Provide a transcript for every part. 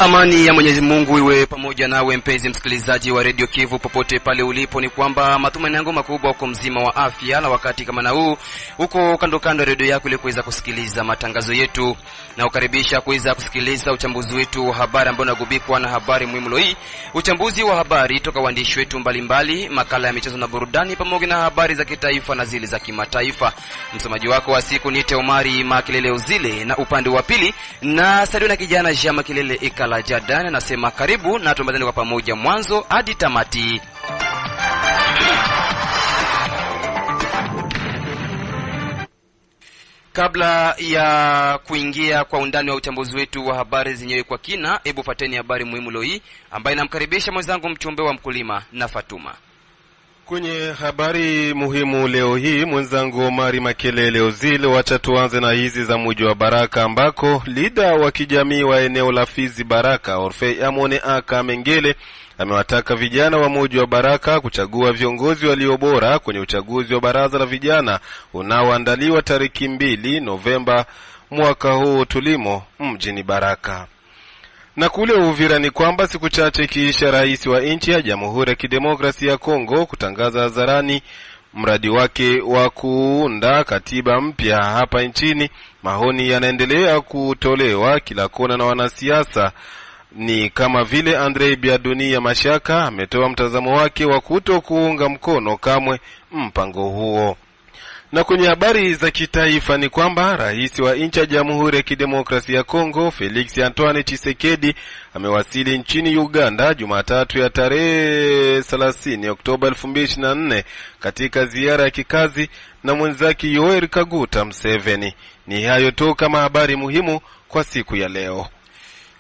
Amani ya Mwenyezi Mungu iwe pamoja nawe mpenzi msikilizaji wa Radio Kivu popote pale ulipo. Ni kwamba matumaini yangu makubwa uko mzima wa afya, na wakati kama na huu uko kando kando radio yako ili kuweza kusikiliza matangazo yetu, na ukaribisha kuweza kusikiliza uchambuzi wetu wa habari ambao unagubikwa na habari muhimu hii. Uchambuzi wa habari toka waandishi wetu mbalimbali, makala ya michezo na burudani, pamoja na habari za kitaifa na zile za kimataifa. Msomaji wako wa siku ni Omari Makelele Uzile, na upande wa pili na Sadio na kijana Jean Makelele Ikala Jadan. Nasema karibu na tuambatane kwa pamoja mwanzo hadi tamati. Kabla ya kuingia kwa undani wa uchambuzi wetu wa habari zenyewe kwa kina, hebu fateni habari muhimu leo hii ambayo namkaribisha mwenzangu mchumbe wa mkulima na Fatuma. Kwenye habari muhimu leo hii, mwenzangu Omari Makelele Uzile, wacha tuanze na hizi za mji wa Baraka, ambako leader wa kijamii wa eneo la Fizi Baraka, Orfei Amone Aka Mengele, amewataka vijana wa mji wa Baraka kuchagua viongozi walio bora kwenye uchaguzi wa baraza la vijana unaoandaliwa tarehe 2 Novemba mwaka huu tulimo mjini Baraka. Na kule Uvira ni kwamba siku chache kiisha rais wa nchi ya Jamhuri ya Kidemokrasia ya Kongo kutangaza hadharani mradi wake wa kuunda katiba mpya hapa nchini, maoni yanaendelea kutolewa kila kona na wanasiasa. Ni kama vile Andre Biadunia Mashaka ametoa mtazamo wake wa kutokuunga mkono kamwe mpango huo. Na kwenye habari za kitaifa ni kwamba rais wa nchi ya Jamhuri ya Kidemokrasia ya Kongo Felix Antoine Tshisekedi amewasili nchini Uganda Jumatatu ya tarehe 30 Oktoba 2024 katika ziara ya kikazi na mwenzake Yoweri Kaguta Museveni. Ni hayo tu kama habari muhimu kwa siku ya leo.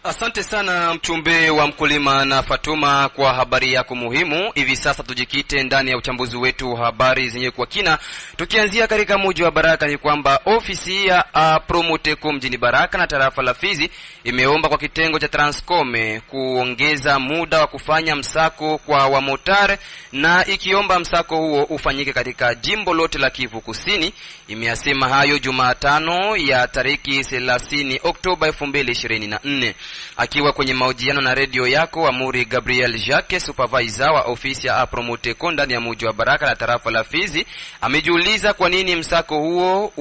Asante sana mchumbe wa mkulima na Fatuma kwa habari yako muhimu. Hivi sasa tujikite ndani ya uchambuzi wetu wa habari zenyewe kwa kina. Tukianzia katika mji wa Baraka ni kwamba ofisi ya Promoteko mjini Baraka na tarafa la Fizi imeomba kwa kitengo cha Transcom kuongeza muda wa kufanya msako kwa wamotare, na ikiomba msako huo ufanyike katika jimbo lote la Kivu Kusini. Imeyasema hayo Jumatano ya tariki 30 Oktoba 2024. Akiwa kwenye mahojiano na radio yako, Amuri Gabriel Jacques, supervisor wa ofisi ya Promoteko ndani ya mji wa Baraka na tarafa la Fizi, amejiuliza kwa nini msako huo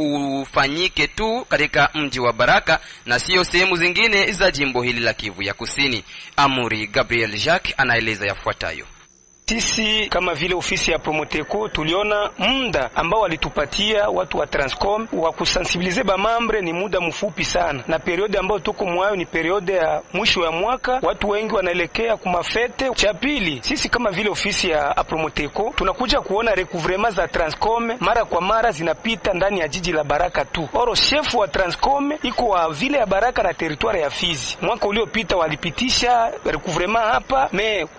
ufanyike tu katika mji wa Baraka na sio sehemu zingine za jimbo hili la Kivu ya Kusini. Amuri Gabriel Jacques anaeleza yafuatayo. Sisi kama vile ofisi ya Promoteko tuliona muda ambao walitupatia watu wa Transcom wa kusensibilize ba membre ni muda mfupi sana, na periode ambayo tuko mwayo ni periode ya mwisho ya mwaka, watu wengi wanaelekea kumafete. Cha pili, sisi kama vile ofisi ya Promoteko tunakuja kuona recouvrement za Transcom mara kwa mara zinapita ndani ya jiji la Baraka tu. Oro chef wa Transcom iko wa vile ya Baraka na territoire ya Fizi. Mwaka uliopita walipitisha recouvrement hapa,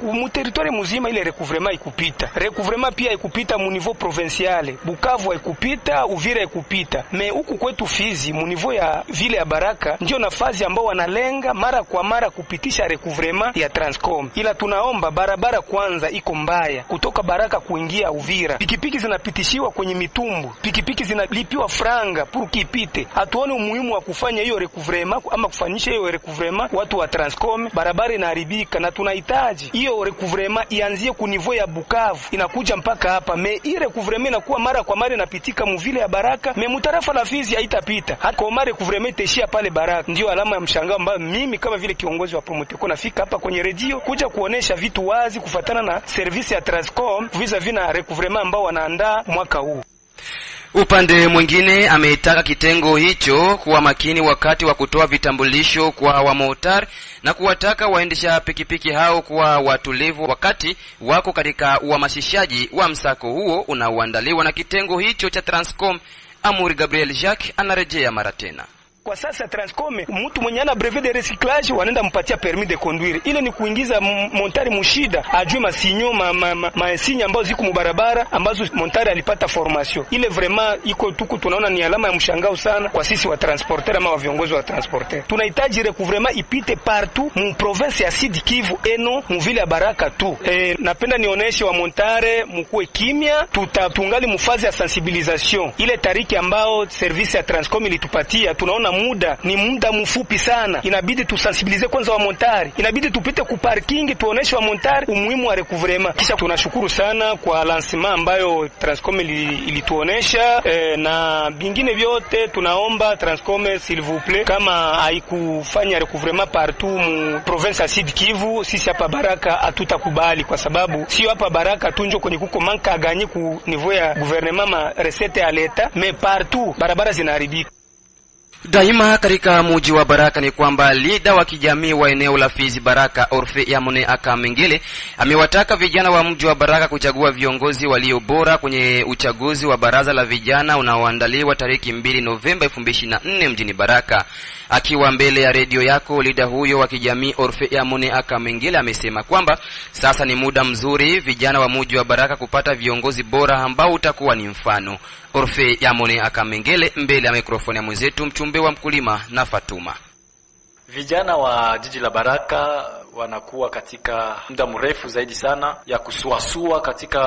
mu territoire mzima ile recouvrement ikupita. Recouvrement pia ikupita mu niveau provincial. Bukavu ikupita, Uvira ikupita. Huku kwetu Fizi mu niveau ya vile ya Baraka ndio nafasi ambao wanalenga mara kwa mara kupitisha recouvrement ya Transcom. Ila tunaomba barabara kwanza iko mbaya kutoka Baraka kuingia Uvira. Pikipiki zinapitishiwa kwenye mitumbu. Pikipiki zinalipiwa franga pour kipite. Hatuone umuhimu wa kufanya hiyo recouvrement ama kufanyisha hiyo recouvrement watu wa Transcom. Barabara inaharibika na tunahitaji hiyo recouvrement ianzie niveau ya Bukavu inakuja mpaka hapa. Ile recouvrement inakuwa mara kwa mara inapitika mvile ya Baraka, mutarafa la Fizi haitapita. Hata mara recouvrement itashia pale Baraka. Ndio alama ya mshangao ambayo mimi kama vile kiongozi wa Promoteko nafika hapa kwenye radio kuja kuonesha vitu wazi kufatana na service ya Transcom vis-a-vis na recouvrement ambao wanaandaa mwaka huu. Upande mwingine ametaka kitengo hicho kuwa makini wakati wa kutoa vitambulisho kwa wamotar na kuwataka waendesha pikipiki hao kuwa watulivu wakati wako katika uhamasishaji wa msako huo unaoandaliwa na kitengo hicho cha Transcom. Amuri Gabriel Jacques anarejea mara tena. Kwa sasa Transcom mtu mwenye ana brevet de recyclage wanaenda mpatia permis de conduire. Ile ni kuingiza montari mushida ajue masinyo masinya ambazo ziko mubarabara ambazo montari alipata formation. Ile vraiment iko tuku tunaona ni alama ya mshangao sana kwa sisi wa transporter ama wa viongozi wa transporter. Tunahitaji recouvrement ipite partout mu province ya Sud Kivu eno mu vile ya Baraka tu. Napenda nioneshe wa montare mkuwe kimya, tutatungali mufazi ya sensibilisation. Ile tariki ambao service ya Transcom ilitupatia tunaona tunaona muda ni muda mfupi sana, inabidi tusensibilize kwanza wa montari, inabidi tupite ku parking tuoneshe wa montari umuhimu wa recouvrement. Kisha tunashukuru sana kwa lancement ambayo Transcom ilituonesha na bingine vyote tunaomba Transcom s'il vous plaît, kama haikufanya recouvrement partout mu province ya Sud Kivu, sisi hapa Baraka hatutakubali, kwa sababu sio hapa Baraka tunjo kwenye kuko manka gagner ku niveau ya gouvernement ma recette ya leta, mais partout barabara zinaharibika. Daima katika mji wa Baraka ni kwamba leader wa kijamii wa eneo la Fizi Baraka Orfe Yamone Akamengele amewataka vijana wa mji wa Baraka kuchagua viongozi walio bora kwenye uchaguzi wa baraza la vijana unaoandaliwa tarehe 2 Novemba 2024 mjini Baraka. Akiwa mbele ya redio yako, leader huyo wa kijamii Orfe Yamone Akamengele amesema kwamba sasa ni muda mzuri vijana wa mji wa Baraka kupata viongozi bora ambao utakuwa ni mfano. Orfe Yamone Akamengele mbele ya mikrofoni ya mwenzetu mchumbe wa mkulima na Fatuma. Vijana wa jiji la Baraka wanakuwa katika muda mrefu zaidi sana ya kusuasua katika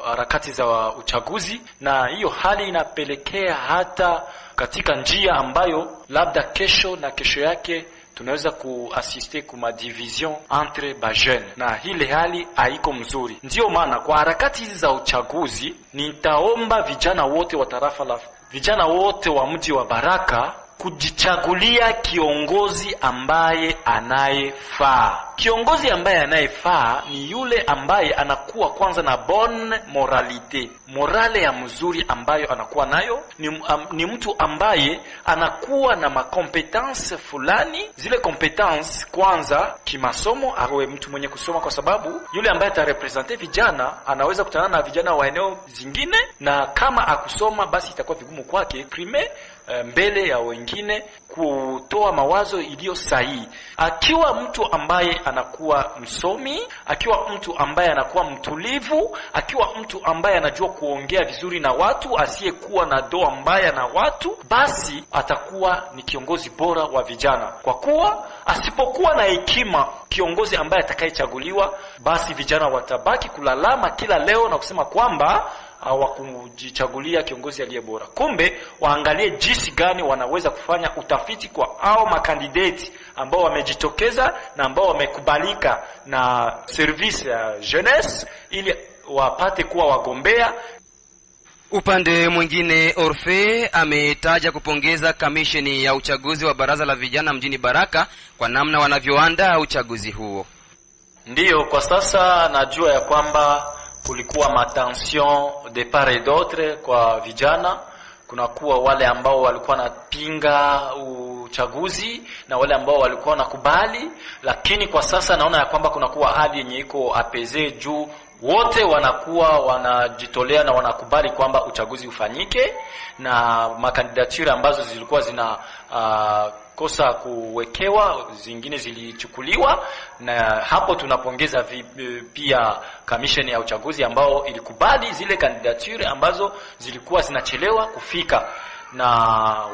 harakati za uchaguzi, na hiyo hali inapelekea hata katika njia ambayo labda kesho na kesho yake tunaweza kuasiste kuma division entre ba jeunes, na hile hali haiko mzuri. Ndio maana kwa harakati hizi za uchaguzi nitaomba vijana wote wa tarafa la vijana wote wa mji wa Baraka kujichagulia kiongozi ambaye anayefaa. Kiongozi ambaye anayefaa ni yule ambaye anakuwa kwanza na bonne moralite, morale ya mzuri ambayo anakuwa nayo, ni mtu ambaye anakuwa na makompetence fulani. Zile competence kwanza kimasomo, awe mtu mwenye kusoma, kwa sababu yule ambaye atarepresente vijana anaweza kutana na vijana wa eneo zingine, na kama akusoma basi itakuwa vigumu kwake prime mbele ya wengine kutoa mawazo iliyo sahihi. Akiwa mtu ambaye anakuwa msomi, akiwa mtu ambaye anakuwa mtulivu, akiwa mtu ambaye anajua kuongea vizuri na watu, asiyekuwa na doa mbaya na watu, basi atakuwa ni kiongozi bora wa vijana. Kwa kuwa asipokuwa na hekima kiongozi ambaye atakayechaguliwa, basi vijana watabaki kulalama kila leo na kusema kwamba hawakujichagulia kiongozi aliye bora. Kumbe waangalie jinsi gani wanaweza kufanya utafiti kwa hao makandidati ambao wamejitokeza na ambao wamekubalika na service ya jeunesse, ili wapate kuwa wagombea. Upande mwingine, Orfe ametaja kupongeza kamisheni ya uchaguzi wa baraza la vijana mjini Baraka kwa namna wanavyoandaa uchaguzi huo. Ndiyo, kwa sasa najua ya kwamba kulikuwa matension de part et d'autre kwa vijana. Kunakuwa wale ambao walikuwa wanapinga uchaguzi na wale ambao walikuwa wanakubali, lakini kwa sasa naona ya kwamba kunakuwa hali yenye iko apeze juu wote wanakuwa wanajitolea na wanakubali kwamba uchaguzi ufanyike, na makandidature ambazo zilikuwa zina kosa kuwekewa zingine zilichukuliwa, na hapo tunapongeza pia commission ya uchaguzi ambao ilikubali zile kandidature ambazo zilikuwa zinachelewa kufika, na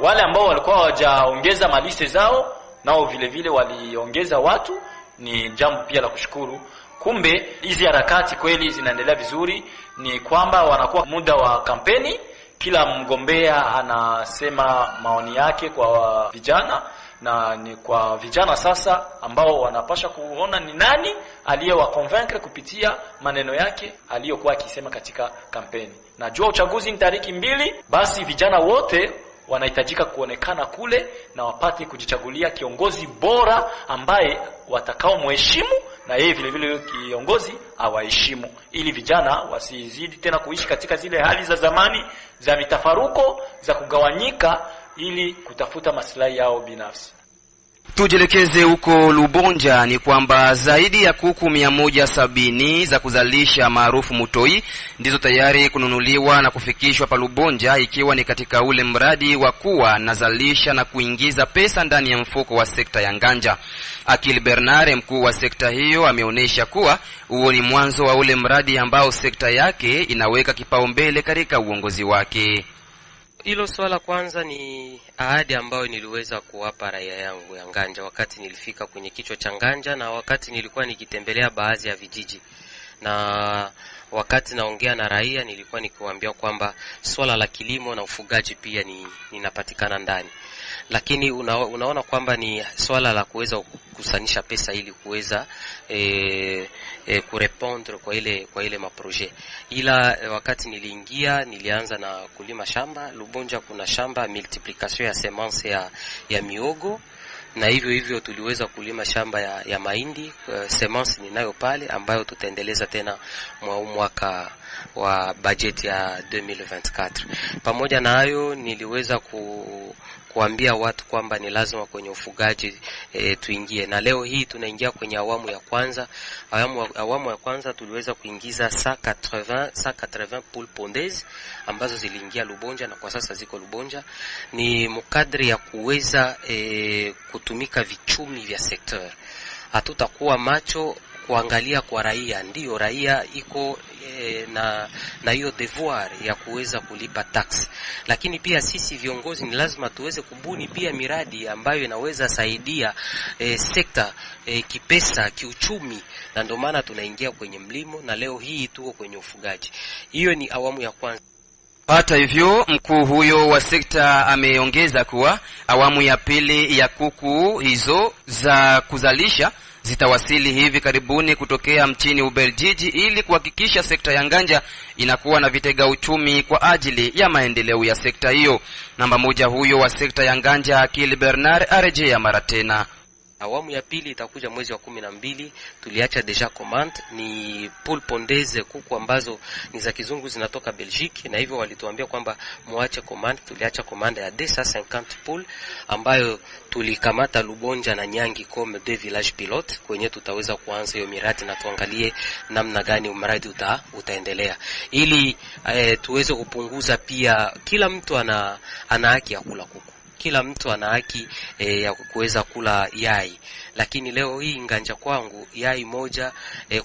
wale ambao walikuwa hawajaongeza maliste zao nao vile vile waliongeza watu. Ni jambo pia la kushukuru. Kumbe hizi harakati kweli zinaendelea vizuri, ni kwamba wanakuwa muda wa kampeni, kila mgombea anasema maoni yake kwa vijana, na ni kwa vijana sasa ambao wanapasha kuona ni nani aliyewaconvaincre kupitia maneno yake aliyokuwa akisema katika kampeni. Najua uchaguzi ni tariki 2, basi vijana wote wanahitajika kuonekana kule na wapate kujichagulia kiongozi bora ambaye watakao mheshimu, na yeye vile vile kiongozi awaheshimu, ili vijana wasizidi tena kuishi katika zile hali za zamani za mitafaruko, za kugawanyika ili kutafuta maslahi yao binafsi. Tujelekeze huko Lubonja. Ni kwamba zaidi ya kuku 170 za kuzalisha maarufu mutoi ndizo tayari kununuliwa na kufikishwa pa Lubonja, ikiwa ni katika ule mradi wa kuwa nazalisha na kuingiza pesa ndani ya mfuko wa sekta ya nganja. Akil Bernard, mkuu wa sekta hiyo, ameonyesha kuwa huo ni mwanzo wa ule mradi ambao sekta yake inaweka kipaumbele katika uongozi wake. Hilo swala kwanza ni ahadi ambayo niliweza kuwapa raia yangu ya Nganja wakati nilifika kwenye kichwa cha Nganja na wakati nilikuwa nikitembelea baadhi ya vijiji. na wakati naongea na raia nilikuwa nikiwaambia kwamba swala la kilimo na ufugaji pia ninapatikana ndani, lakini unaona kwamba ni swala la kuweza kukusanisha pesa ili kuweza kurepondre kwa ile maprojet. Ila wakati nilianza na kulima shamba Lubonja, kuna shamba multiplication ya semence ya miogo, na hivyo tuliweza kulima shamba ya mahindi. Semence ninayo pale ambayo tutaendeleza tena mwaka wa budget ya 2024. Pamoja na hayo niliweza kuambia watu kwamba ni lazima kwenye ufugaji tuingie, na leo hii tunaingia kwenye awamu ya kwanza. Awamu ya kwanza tuliweza kuingiza 180 poules pondeuses ambazo ziliingia Lubonja na kwa sasa ziko Lubonja. Ni mkadri ya kuweza kutumika vichumi vya sektor. Hatutakuwa macho kuangalia kwa raia, ndio raia iko na hiyo devoir ya kuweza kulipa tax, lakini pia sisi viongozi ni lazima tuweze kubuni pia miradi ambayo inaweza saidia sekta kipesa, kiuchumi, na ndio maana tunaingia kwenye mlimo na leo hii tuko kwenye ufugaji. Hiyo ni awamu ya kwanza. Hata hivyo, mkuu huyo wa sekta ameongeza kuwa awamu ya pili ya kuku hizo za kuzalisha zitawasili hivi karibuni kutokea mchini Ubelgiji ili kuhakikisha sekta ya nganja inakuwa na vitega uchumi kwa ajili ya maendeleo ya sekta hiyo. Namba moja huyo wa sekta ya nganja Akili Bernard arejea mara tena. Awamu ya pili itakuja mwezi wa 12. Tuliacha deja command, ni poule pondeuse, kuku ambazo ni za kizungu zinatoka Belgique, na hivyo walituambia kwamba muache command. Tuliacha command ya 250 poule ambayo tulikamata Lubonja na Nyangi comme deux villages pilotes, kwenye tutaweza kuanza hiyo miradi na tuangalie namna gani mradi utaendelea, ili tuweze kupunguza pia. Kila mtu ana haki ya kula kuku, kila mtu ana haki ya kuweza kula yai, lakini leo hii nganja kwangu yai moja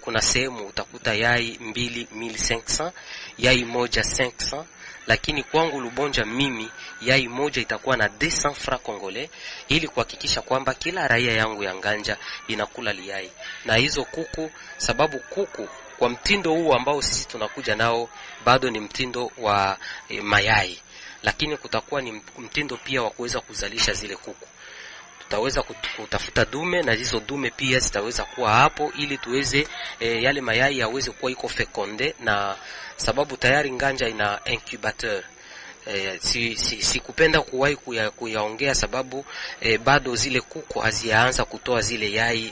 kuna sehemu utakuta yai 2500, yai moja 500, lakini kwangu Lubonja mimi yai moja itakuwa na 200 francs congolais, ili kuhakikisha kwamba kila raia yangu ya nganja inakula liyai. Na hizo kuku, sababu kuku kwa mtindo huu ambao sisi tunakuja nao bado ni mtindo wa mayai, lakini kutakuwa ni mtindo pia wa kuweza kuzalisha zile kuku. Tutaweza kutafuta dume na hizo dume pia zitaweza kuwa hapo ili tuweze yale mayai yaweze kuwa iko fekonde, na sababu tayari nganja ina incubateur. Si kupenda kuwahi kuyaongea sababu bado zile kuku hazianza kutoa zile yai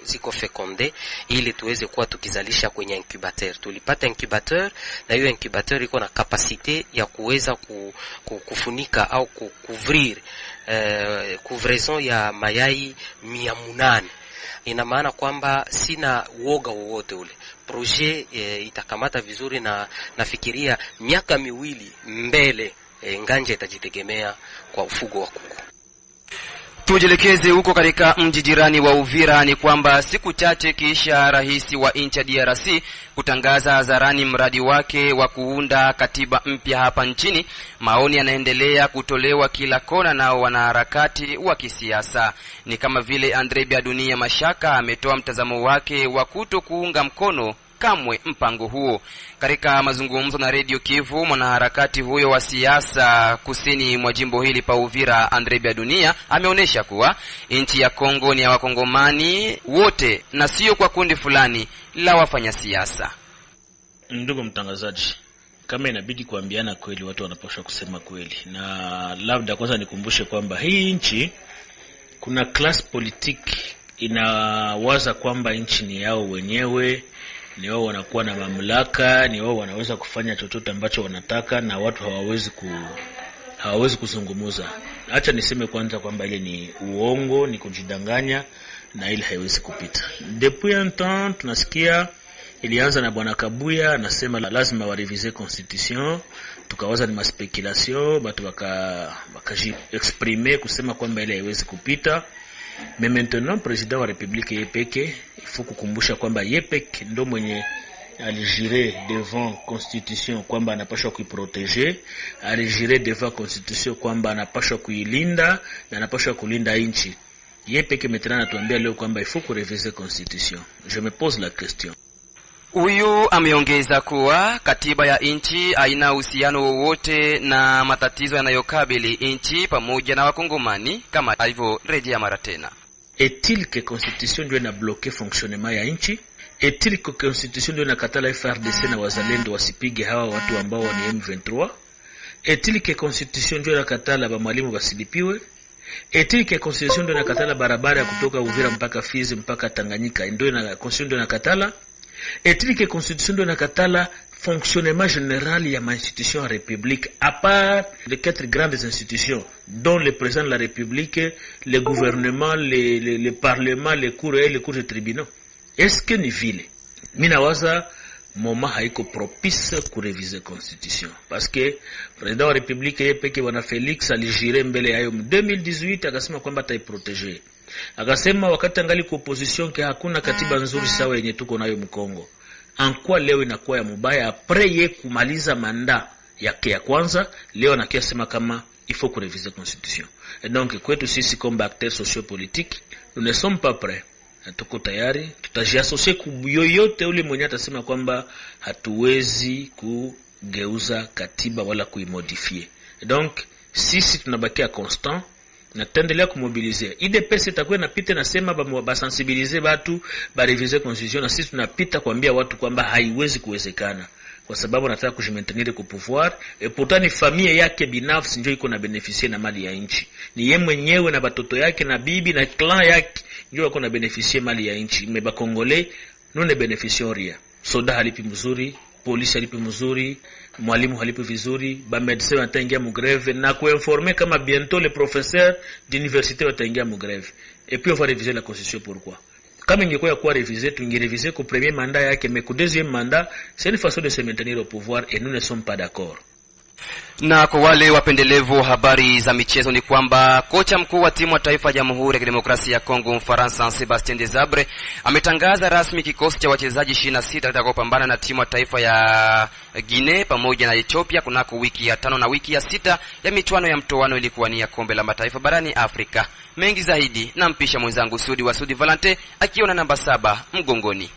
ziko fekonde, ili tuweze kuwa tukizalisha kwenye incubateur. Tulipata incubateur na hiyo incubateur iko na kapasite ya kuweza kufunika au couvrir couvraison ya mayai 800. Ina maana kwamba sina uoga wowote ule. Projet itakamata vizuri, na nafikiria miaka 2 mbele nganja itajitegemea kwa ufugo wa kuku. Tujelekeze huko katika mji jirani wa Uvira. Ni kwamba siku chache kisha rais wa nchi ya DRC kutangaza hadharani mradi wake wa kuunda katiba mpya hapa nchini, maoni yanaendelea kutolewa kila kona na wanaharakati wa kisiasa. Ni kama vile Andre Biadunia Mashaka ametoa mtazamo wake wa kutokuunga mkono kamwe mpango huo. Katika mazungumzo na Radio Kivu, mwanaharakati huyo wa siasa kusini mwa jimbo hili pa Uvira, Andre Biadunia ameonesha kuwa nchi ya Kongo ni ya wakongomani wote na sio kwa kundi fulani la wafanya siasa. Ndugu mtangazaji, kama inabidi kuambiana kweli, watu wanapaswa kusema kweli. Na labda kwanza nikumbushe kwamba hii nchi kuna class politique inawaza kwamba nchi ni yao wenyewe, ni wao wanakuwa na mamlaka, ni wao wanaweza kufanya chochote ambacho wanataka, na watu hawawezi kuzungumuza. Acha niseme kwanza kwamba ile ni uongo, ni kujidanganya, na ile haiwezi kupita. Depuis un temps tunasikia ilianza na bwana Kabuya anasema lazima wareviser constitution, tukawaza ni speculation, batu wakaji exprimer kusema kwamba ile haiwezi kupita. Mais maintenant président wa République yepeke, il faut kukumbusha kwamba yepeke ndo mwenye alijire devant constitution kwamba anapaswa kuiproteger, alijire devant constitution kwamba anapaswa kuilinda na anapaswa kulinda nchi. Yepeke maintenant anatuambia leo kwamba il faut kureviser constitution. Je me pose la question. Huyu ameongeza kuwa katiba ya nchi haina uhusiano wowote na matatizo yanayokabili nchi pamoja na wakongomani, kama alivyorejea mara tena. Est-il que constitution ndio inabloke fonctionnement ya nchi? Est-il que constitution ndio inakatala FRDC na wazalendo wasipige hawa watu ambao ni M23? Est-il que constitution ndio inakatala ba mwalimu basilipiwe? Est-il que constitution ndio inakatala barabara ya kutoka Uvira mpaka Fizi mpaka Tanganyika ndio na constitution ndio inakatala? Est-il que constitution ndio inakatala fonctionnement général ya institution république à part les 4 grandes institutions dont le président de la République, le gouvernement, le parlement, les cours et les cours de tribunaux? Est-ce que ni vile? Mina waza moment haiko propice kureviser constitution parce que président wa République yepeke bwana Felix alijire mbele yayo 2018 akasema kwamba ataiproteger. Akasema wakati angali kwa opposition ke hakuna katiba nzuri sawa yenye tuko nayo Mkongo. Ankwa leo inakuwa ya mubaya après ye kumaliza manda yake ya kwanza, leo anakia sema kama il faut kureviser constitution. Et donc kwetu sisi comme acteurs sociopolitiques, nous ne sommes pas prêts. Tuko tayari, tutajiassocier kuyoyote ule mwenye atasema kwamba hatuwezi kugeuza katiba wala kuimodifier. Donc sisi tunabakia constant na tutaendelea kumobiliser. IDPS itakuwa inapita nasema ba sensibiliser watu ba reviser constitution, na sisi tunapita kuambia watu kwamba haiwezi kuwezekana kwa sababu anataka kujimaintenir ku pouvoir, et pourtant ni familia yake binafsi ndio iko na beneficie na mali ya nchi. Ni yeye mwenyewe na batoto yake na bibi na clan yake ndio wako na beneficie mali ya nchi. Meba Congolais nous ne bénéficions rien. Soda halipi mzuri, polisi halipi mzuri, mwalimu halipi vizuri, ba médecin wataingia mu grève na kuinformer kama bientôt les professeurs d'université wataingia mu grève. Et puis on va réviser la constitution. Pourquoi? Kama ingekuwa ya kuwa reviser, tungereviser ku premier mandat yake, mais ku deuxième mandat, c'est une façon de se maintenir au pouvoir et nous ne sommes pas d'accord. Na kwa wale wapendelevu habari za michezo ni kwamba kocha mkuu wa timu ya taifa ya Jamhuri ya Kidemokrasia ya Kongo Mfaransa Sebastien Desabre ametangaza rasmi kikosi cha wachezaji 26 kitakopambana na timu ya taifa ya Guinea pamoja na Ethiopia kunako wiki ya 5 na wiki ya 6 ya michuano ya mtoano ili kuwania kombe la mataifa barani Afrika. Mengi zaidi na mpisha mwenzangu Sudi wa Sudi Valente akiona namba 7 mgongoni.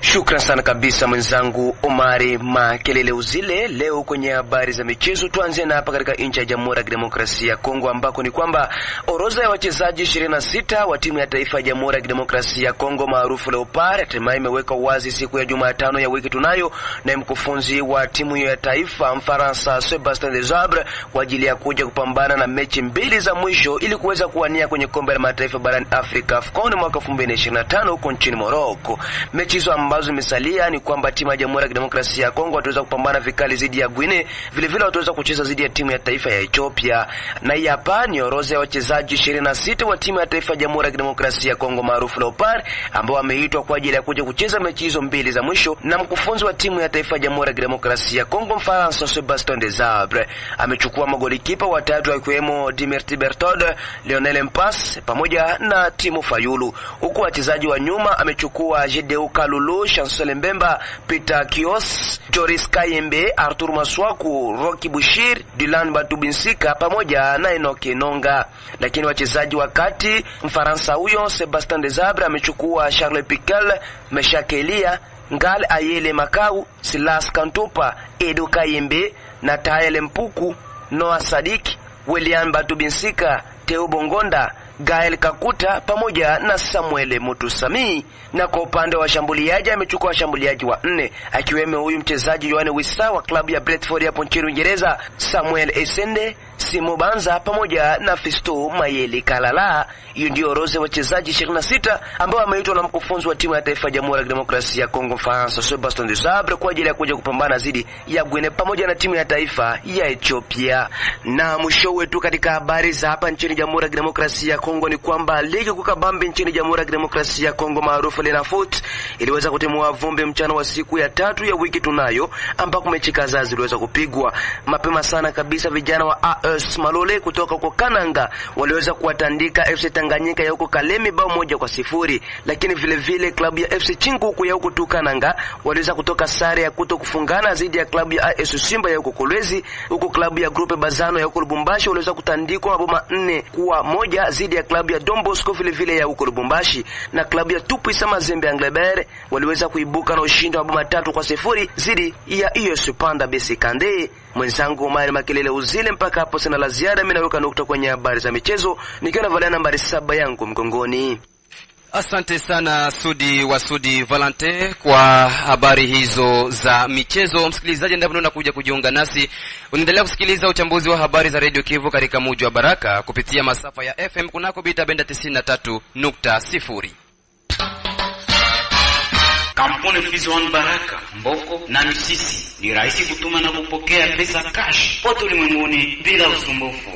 Shukran sana kabisa mwenzangu Omari Makelele Uzile. Leo kwenye habari za michezo tuanze na hapa katika nchi ya Jamhuri ya Kidemokrasia ya Kongo ambako ni kwamba orodha ya wachezaji 26 wa timu ya taifa ya Jamhuri ya Kidemokrasia ya Kongo maarufu Leopard hatimaye imeweka wazi siku ya Jumatano ya wiki tunayo na mkufunzi wa timu ya taifa Mfaransa Sebastien Desabre kwa ajili ya kuja kupambana na mechi mbili za mwisho ili kuweza kuwania kwenye kombe la mataifa barani Afrika AFCON mwaka 2025 huko nchini Morocco. Mechi hizo ambazo zimesalia ni kwamba timu ya Jamhuri ya Kidemokrasia ya Kongo wataweza kupambana vikali dhidi ya Guinea, vile vile wataweza kucheza dhidi ya timu ya taifa ya Ethiopia. Na hapa ni orodha ya wachezaji 26 wa timu ya taifa ya Jamhuri ya Kidemokrasia ya Kongo maarufu Leopard ambao wameitwa kwa ajili ya kuja kucheza mechi hizo mbili za mwisho, na mkufunzi wa timu ya taifa ya Jamhuri ya Kidemokrasia ya Kongo Mfaransa Sebastien Desabre amechukua magolikipa watatu wakiwemo Dimitri Bertod, Lionel Mpas pamoja na Timo Fayulu, huku wachezaji wa nyuma amechukua Jedeu Kalulu, Chancel Mbemba, Peter Kios, Joris Kayembe, Arthur Maswaku, Rocky Bushir, Dylan Batubinsika pamoja na Enoke Nonga. Lakini wachezaji wakati Mfaransa huyo Sebastien Desabre amechukua Charles Piquel, Meshake Elia, Ngal Ayele Makau, Silas Kantupa, Edo Kayembe, Natael Mpuku, Noah Sadik, William Batubinsika, Teo Bongonda, Gael Kakuta pamoja na Samuel Mutusami. Na kwa upande wa washambuliaji amechukua washambuliaji wa 4 akiwemo huyu mchezaji Yohane Wissa wa klabu ya Brentford hapo nchini Uingereza, Samuel Essende, Simo Banza pamoja na Fisto Mayeli Kalala. Hiyo ndio orodha ya wachezaji 26 ambao wameitwa na mkufunzi wa timu ya taifa ya Jamhuri ya Kidemokrasia ya Kongo Mfaransa Sebastien Desabre kwa ajili ya kuja kupambana dhidi ya Guinea pamoja na timu ya taifa ya Ethiopia. Na mwisho wetu katika habari za hapa nchini Jamhuri ya Kidemokrasia ya Kongo ni kwamba ligi kukabambi nchini Jamhuri ya Kidemokrasia ya Kongo maarufu Lenafoot iliweza kutimua vumbi mchana wa siku ya 3 ya wiki tunayo, ambako mechi kadhaa ziliweza kupigwa mapema sana kabisa. Vijana wa AS AS Malole kutoka kwa Kananga waliweza kuwatandika FC Tanganyika ya huko Kalemi bao 1-0, lakini vile vile klabu ya FC Chinguku ya huko Tukananga waliweza kutoka sare ya kutokufungana dhidi ya klabu ya AS Simba ya huko Kolwezi. Huko klabu ya Grupe Bazano ya huko Lubumbashi waliweza kutandikwa mabao 4-1 dhidi ya klabu ya Don Bosco vile vile ya huko Lubumbashi, na klabu ya Tupuisa Mazembe Anglebert waliweza kuibuka na ushindi wa mabao 3-0 dhidi ya US Panda Besikande. Mwenzangu Omar Makelele Uzile, mpaka hapo sina la ziada. Mimi naweka nukta kwenye habari za michezo nikiwa na valia nambari 7 yangu mgongoni. Asante sana Sudi wa Sudi Valente kwa habari hizo za michezo. Msikilizaji, ndipo unakuja kujiunga nasi, unaendelea kusikiliza uchambuzi wa habari za Radio Kivu katika mji wa Baraka kupitia masafa ya FM kunako bita benda 93.0. Kampuni Fizwan Baraka, Mboko na Misisi ni rahisi kutuma na kupokea pesa cash pote ulimwenguni bila usumbufu.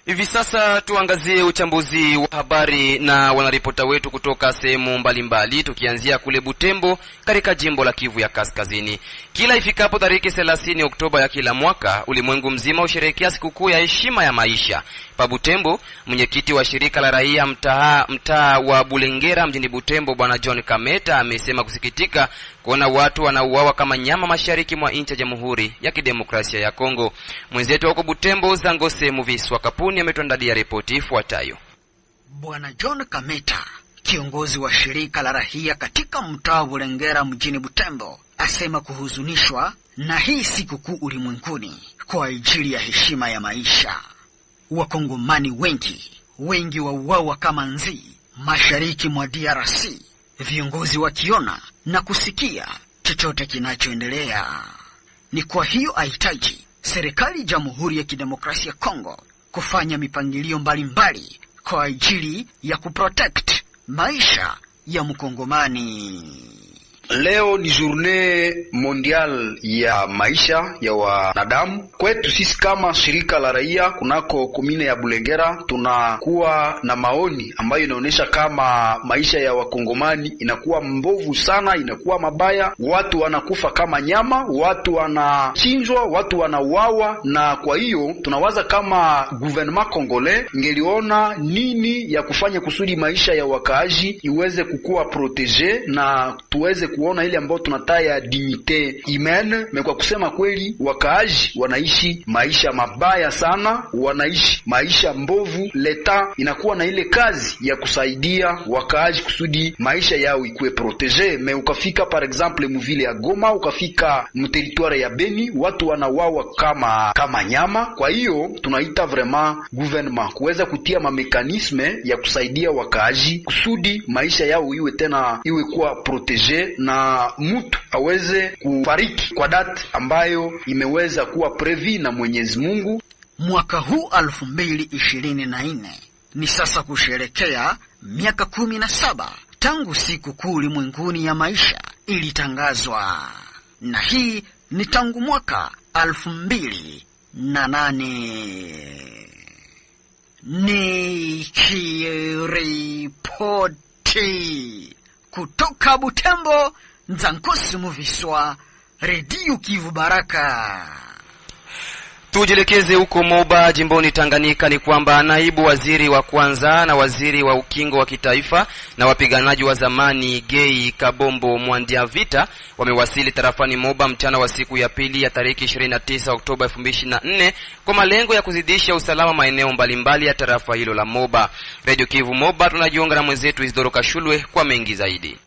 Hivi sasa tuangazie uchambuzi wa habari na wanaripota wetu kutoka sehemu mbalimbali, tukianzia kule Butembo katika jimbo la Kivu ya Kaskazini. Kila ifikapo tarehe 30 Oktoba ya kila mwaka, ulimwengu mzima usherehekea sikukuu ya heshima ya maisha. Pa Butembo, mwenyekiti wa shirika la raia mtaa wa Bulengera mjini Butembo, Bwana John Kameta, amesema kusikitika kuona watu wanauawa kama nyama mashariki mwa nchi ya Jamhuri ya Kidemokrasia ya Kongo. Mwenzetu huko Butembo, Zangose Muviswa Kapuni, ametuandalia ripoti ifuatayo. Bwana John Kameta, kiongozi wa shirika la raia katika mtaa wa Bulengera mjini Butembo, asema kuhuzunishwa na hii sikukuu ulimwenguni kwa ajili ya heshima ya maisha. Wakongomani wengi wauawa kama nzi mashariki mwa DRC, viongozi wakiona na kusikia chochote kinachoendelea. Ni kwa hiyo ahitaji serikali Jamhuri ya Kidemokrasia ya Kongo kufanya mipangilio mbalimbali kwa ajili ya kuprotect maisha ya mkongomani. Leo ni journée mondiale ya maisha ya wanadamu. Kwetu sisi kama shirika la raia kunako komine ya Bulengera, tunakuwa na maoni ambayo inaonyesha kama maisha ya wakongomani inakuwa mbovu sana, inakuwa mabaya. Watu wanakufa kama nyama, watu wanachinjwa, watu wanauawa, na kwa hiyo tunawaza kama gouvernement congolais ngeliona nini ya kufanya kusudi maisha ya wakaaji iweze kukua protege na tuweze kuona ile ambayo tunataya dignité humaine. Kwa kusema kweli, wakaaji wanaishi maisha mabaya sana, wanaishi maisha mbovu. Leta inakuwa na ile kazi ya kusaidia wakaaji kusudi maisha yao ikuwe protege. Ukafika par exemple mvile ya Goma, ukafika mteritoire ya Beni, watu wanauawa kama nyama. Kwa hiyo tunaita vraiment gouvernement kuweza kutia mamekanisme ya kusaidia wakaaji kusudi maisha yao iwe kuwa protege na mtu aweze kufariki kwa date ambayo imeweza kuwa previ na Mwenyezi Mungu. Mwaka huu 2024 ni sasa kusherekea miaka 17 tangu siku kuu ulimwenguni ya maisha ilitangazwa, na hii ni tangu mwaka 2008. Nikiripoti kutoka Butembo, Nzankosi Muviswa, Radio Kivu Baraka. Tujelekeze huko Moba jimboni Tanganyika. Ni kwamba naibu waziri wa kwanza na waziri wa ukingo wa kitaifa na wapiganaji wa zamani Gei Kabombo Mwandiavita wamewasili tarafani Moba mchana wa siku ya pili ya tarehe 29 Oktoba 2024 kwa malengo ya kuzidisha usalama maeneo mbalimbali ya tarafa hilo la Moba. Radio Kivu Moba tunajiunga na mwenzetu Isidoro Kashulwe kwa mengi zaidi.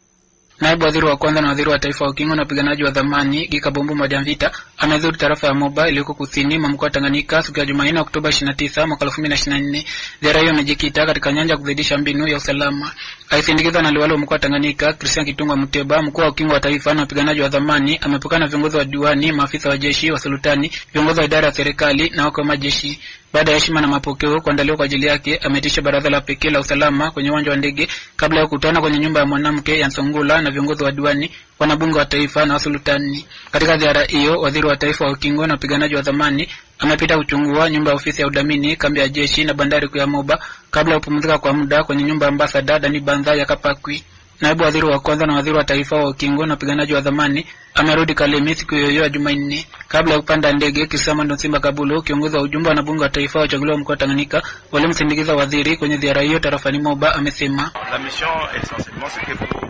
Naibu waziri wa kwanza na waziri wa taifa wa ukingo na wapiganaji wa zamani Gei Kabombo Mwandiavita amezuru tarafa ya Moba iliyoko kusini mwa mkoa wa Tanganyika siku ya Jumanne Oktoba 29 mwaka 2024. Ziara hiyo imejikita katika nyanja kuzidisha mbinu ya usalama. Aisindikizwa na liwali wa mkoa wa Tanganyika Christian Kitunga Muteba, mkuu wa ukingo wa taifa na wapiganaji wa zamani, amepokana na viongozi wa diwani, maafisa wa jeshi wa sultani, viongozi wa idara ya serikali na wakuu wa majeshi. Baada ya heshima na mapokeo kuandaliwa kwa ajili yake, ametisha baraza la pekee la usalama kwenye uwanja wa ndege kabla ya kukutana kwenye nyumba ya mwanamke ya Nsongula na viongozi wa diwani, wanabunge wa taifa na wasultani. Katika ziara hiyo, waziri wa taifa wa ukingo na wapiganaji wa zamani amepita kuchungua nyumba ya ofisi ya udhamini, kambi ya jeshi na bandari kuu ya Moba kabla ya kupumzika kwa muda kwenye nyumba ya ambassador Dani Banza ya Kapakwi. Naibu waziri wa kwanza na waziri wa taifa wa ukingo na wapiganaji wa zamani amerudi Kalemi siku ya Jumanne. Kabla ya kupanda ndege, Kisama Ndosimba Kabulo, kiongozi wa ujumbe na bunge wa taifa wachaguliwa mkoa Tanganyika, walimsindikiza waziri kwenye ziara hiyo tarafani Moba. Amesema la mission essentiellement c'était pour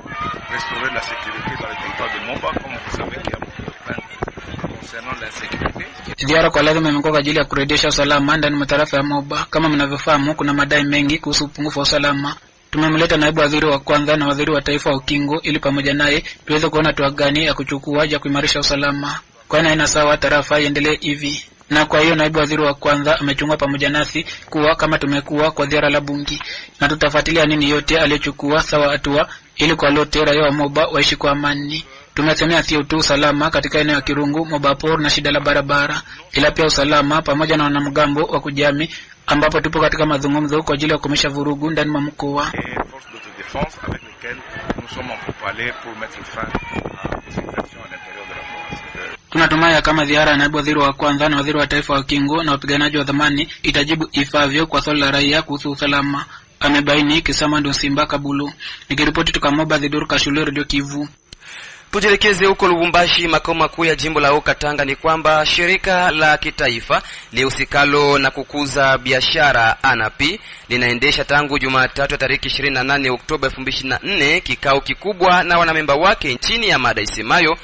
restaurer la sécurité dans le territoire de Moba, comme vous savez qu'il y a beaucoup de plaintes concernant l'insécurité. Ziara kwa lazima imekuwa kwa ajili ya kurejesha usalama ndani ya tarafa ya Moba. Kama mnavyofahamu, kuna madai mengi kuhusu upungufu wa usalama. Tumemleta naibu waziri wa kwanza na waziri wa taifa wa ukingo ili pamoja naye tuweze kuona hatua gani ya kuchukua ya kuimarisha usalama. Kwa nini ina sawa tarafa iendelee hivi? Na kwa hiyo naibu waziri wa kwanza amechungua pamoja nasi kuwa kama tumekuwa kwa ziara la bungi, na tutafuatilia nini yote aliyochukua sawa hatua ili kwa lote raia wa Moba waishi kwa amani. Tumesemea sio tu usalama katika eneo ya Kirungu, Mobapor na shida la barabara, ila pia usalama pamoja na wanamgambo wa kujami ambapo tupo katika mazungumzo kwa ajili ya kukomesha vurugu ndani ya mkoa. Tunatumai kama ziara ya naibu waziri wa kwanza na waziri wa taifa wa ukingo na wapiganaji wa zamani itajibu ifavyo kwa swali la raia kuhusu usalama, amebaini Kisama Ndosimba Kabulu. Nikiripoti kutoka Moba, Zidoro Kashule, Radio Kivu. Tujelekeze huko Lubumbashi, makao makuu ya jimbo la Katanga. Ni kwamba shirika la kitaifa lihusikalo na kukuza biashara ANAPI linaendesha tangu Jumatatu tarehe 28 Oktoba 2024 kikao kikubwa na wanamemba wake chini ya mada isemayo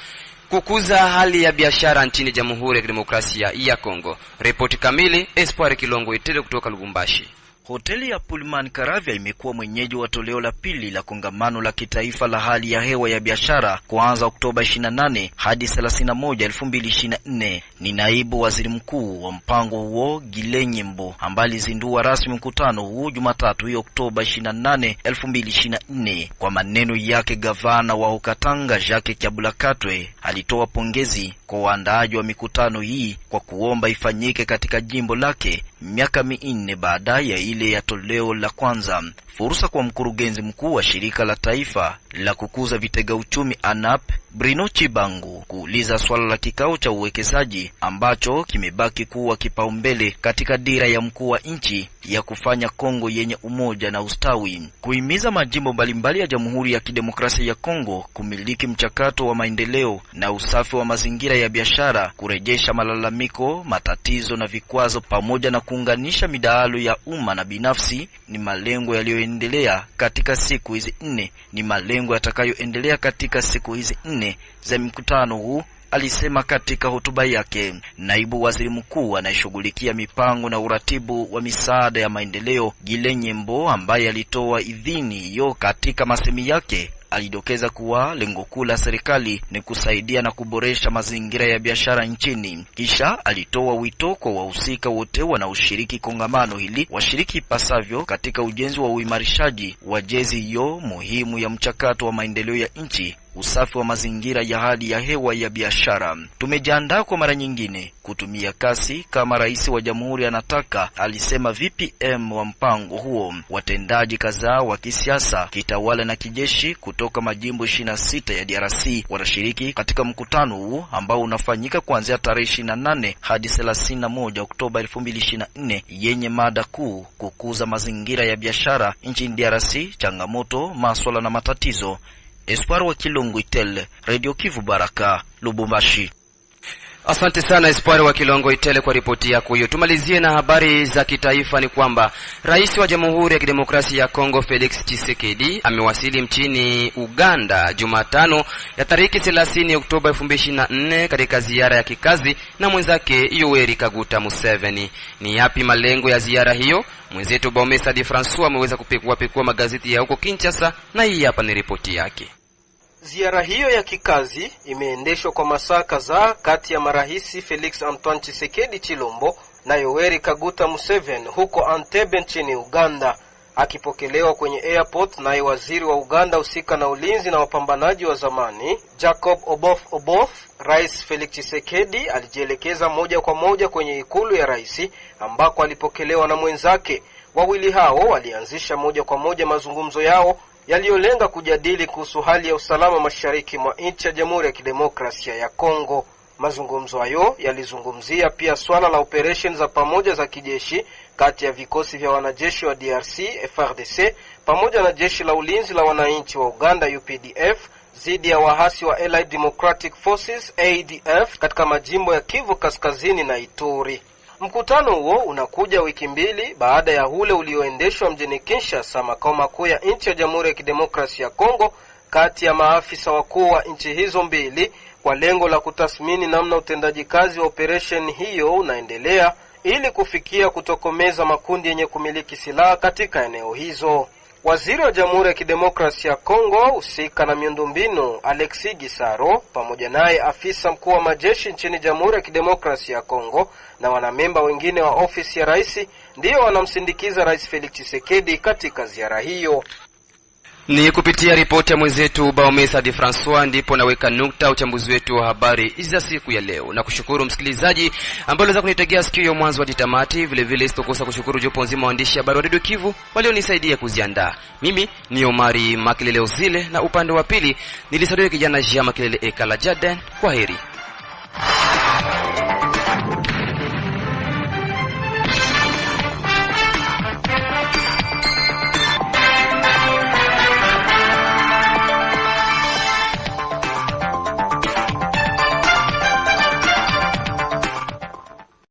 kukuza hali ya biashara nchini Jamhuri ya Kidemokrasia ya Kongo. Ripoti kamili Espoir Kilongo Itele kutoka Lubumbashi. Hoteli ya Pullman Caravia imekuwa mwenyeji wa toleo la pili la kongamano la kitaifa la hali ya hewa ya biashara kuanza Oktoba 28 hadi 31, 2024. Ni naibu waziri mkuu wa mpango huo Gilenyembo ambaye alizindua rasmi mkutano huu Jumatatu hii Oktoba 28, 2024. Kwa maneno yake, gavana wa Katanga Jacques Kyabulakatwe alitoa pongezi kwa waandaaji wa mikutano hii kwa kuomba ifanyike katika jimbo lake miaka 4 baada ya ile ya toleo la kwanza. Fursa kwa mkurugenzi mkuu wa shirika la taifa la kukuza vitega uchumi ANAP Bruno Chibangu kuuliza swala la kikao cha uwekezaji ambacho kimebaki kuwa kipaumbele katika dira ya mkuu wa nchi ya kufanya Kongo yenye umoja na ustawi, kuhimiza majimbo mbalimbali ya Jamhuri ya Kidemokrasia ya Kongo kumiliki mchakato wa maendeleo na usafi wa mazingira ya biashara, kurejesha malalamiko, matatizo na vikwazo pamoja na kuunganisha midahalo ya umma na binafsi ni malengo yaliyoendelea katika siku hizi 4, ni malengo yatakayoendelea katika siku hizi 4 za mkutano huu, alisema katika hotuba yake. Naibu waziri mkuu anayeshughulikia mipango na uratibu wa misaada ya maendeleo Gilenyembo, ambaye alitoa idhini hiyo katika masemi yake, alidokeza kuwa lengo kuu la serikali ni kusaidia na kuboresha mazingira ya biashara nchini. Kisha alitoa wito kwa wahusika wote wanaoshiriki kongamano hili washiriki pasavyo katika ujenzi wa uimarishaji wa jezi hiyo muhimu ya mchakato wa maendeleo ya nchi, usafi wa mazingira ya hali ya hewa ya biashara. Tumejiandaa kwa mara nyingine kutumia kasi kama rais wa jamhuri anataka, alisema VPM wa mpango huo. Watendaji kadhaa wa kisiasa, kitawala na kijeshi kutoka majimbo 26 ya DRC wanashiriki katika mkutano huu ambao unafanyika kuanzia tarehe 28 hadi 31 Oktoba 2024 yenye mada kuu kukuza mazingira ya biashara nchini DRC, changamoto, masuala na matatizo. Espoir wa Kilongo Itele, Radio Kivu Baraka, Lubumbashi. Asante sana Espoir wa Kilongo Itele kwa ripoti yako hiyo. Tumalizie na habari za kitaifa. Ni kwamba Rais wa Jamhuri ya Kidemokrasia ya Kongo Felix Tshisekedi amewasili mchini Uganda Jumatano ya tarehe 30 Oktoba 2024 katika ziara ya kikazi na mwenzake Yoweri Kaguta Museveni. Ni yapi malengo ya ziara hiyo? Mwenzetu Baumesa Di François ameweza kupekua magazeti ya huko Kinshasa na hii hapa ni ripoti yake. Ziara hiyo ya kikazi imeendeshwa kwa masaa kadhaa kati ya marais Felix Antoine Tshisekedi Chilombo na Yoweri Kaguta Museveni huko Entebbe nchini Uganda. Akipokelewa kwenye airport naye waziri wa Uganda husika na ulinzi na wapambanaji wa zamani Jacob Oboth, Rais Felix Tshisekedi alijielekeza moja kwa moja kwenye ikulu ya rais ambako alipokelewa na mwenzake. Wawili hao walianzisha moja kwa moja mazungumzo yao yaliyolenga kujadili kuhusu hali ya usalama mashariki mwa nchi ya Jamhuri ya Kidemokrasia ya Kongo. Mazungumzo hayo yalizungumzia pia swala la operation za pamoja za kijeshi kati ya vikosi vya wanajeshi wa DRC FARDC pamoja na jeshi la ulinzi la wananchi wa Uganda UPDF dhidi ya wahasi wa Allied Democratic Forces ADF katika majimbo ya Kivu Kaskazini na Ituri. Mkutano huo unakuja wiki mbili baada ya ule ulioendeshwa mjini Kinshasa, makao makuu ya nchi ya Jamhuri ya Kidemokrasia ya Kongo, kati ya maafisa wakuu wa nchi hizo mbili kwa lengo la kutathmini namna utendaji kazi wa operation hiyo unaendelea ili kufikia kutokomeza makundi yenye kumiliki silaha katika eneo hizo. Waziri wa Jamhuri ya Kidemokrasia ya Kongo husika na miundombinu Alexis Gisaro pamoja naye afisa mkuu wa majeshi nchini Jamhuri ya Kidemokrasia ya Kongo na wanamemba wengine wa ofisi ya rais ndio wanamsindikiza Rais Felix Tshisekedi katika ziara hiyo. Ni kupitia ripoti ya mwenzetu Baomesa de Francois ndipo naweka nukta uchambuzi wetu wa habari za siku ya leo. Na kushukuru msikilizaji ambaye aliweza kunitegea sikio mwanzo hadi tamati. Vile vile sitokosa kushukuru jopo nzima waandishi habari wa Radio Kivu walionisaidia kuziandaa. Mimi ni Omari Makelele Uzile na upande wa pili nilisaidia kijana Jean Makelele Ekala Jaden. Kwaheri.